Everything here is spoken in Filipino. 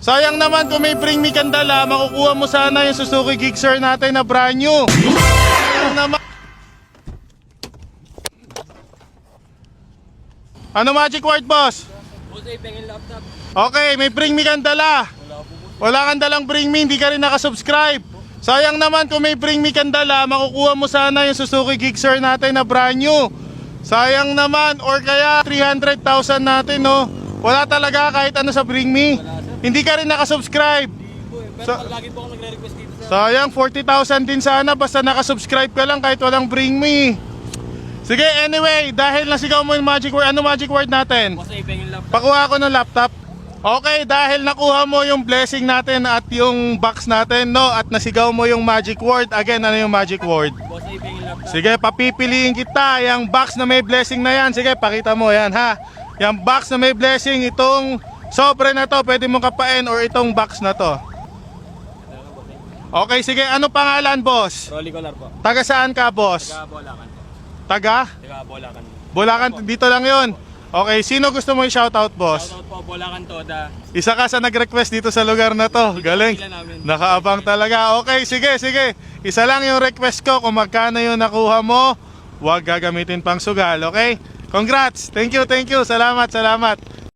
Sayang naman kung may bring me kang dala, makukuha mo sana yung Suzuki Gixxer natin na brand new. Sayang naman. Ano magic word, boss? Okay, may bring me kang dala. Wala kang dalang bring me, hindi ka rin nakasubscribe. Sayang naman kung may bring me kang dala, makukuha mo sana yung Suzuki Gixxer natin na brand new. Sayang naman, or kaya 300,000 natin, no? Wala talaga kahit ano sa bring me. Hindi ka rin nakasubscribe. Lagi po ako nagre-request dito sa... Sayang, 40,000 din sana basta nakasubscribe ka lang kahit walang bring me. Sige, anyway, dahil nasigaw mo yung magic word, ano magic word natin? Boss Ape yung laptop. Pakuha ko ng laptop. Okay, dahil nakuha mo yung blessing natin at yung box natin, no? At nasigaw mo yung magic word. Again, ano yung magic word? Boss Ape yung laptop. Sige, papipiliin kita. Yung box na may blessing na yan. Sige, pakita mo yan, ha? Yung box na may blessing, itong sobre na to, pwede mong kapain or itong box na to. Okay, sige. Ano pangalan, boss? Rolly Collar po. Taga saan ka, boss? Taga Bolacan po. Taga? Taga Bolacan. Bulacan, dito lang yon. Okay, sino gusto mo i-shoutout, boss? Shoutout po Bolacan Toda. Isa ka sa nag-request dito sa lugar na to. Galing. Nakaabang talaga. Okay, sige, sige. Isa lang yung request ko. Kung magkano yung nakuha mo, huwag gagamitin pang sugal, okay? Congrats. Thank you, thank you. Salamat, salamat.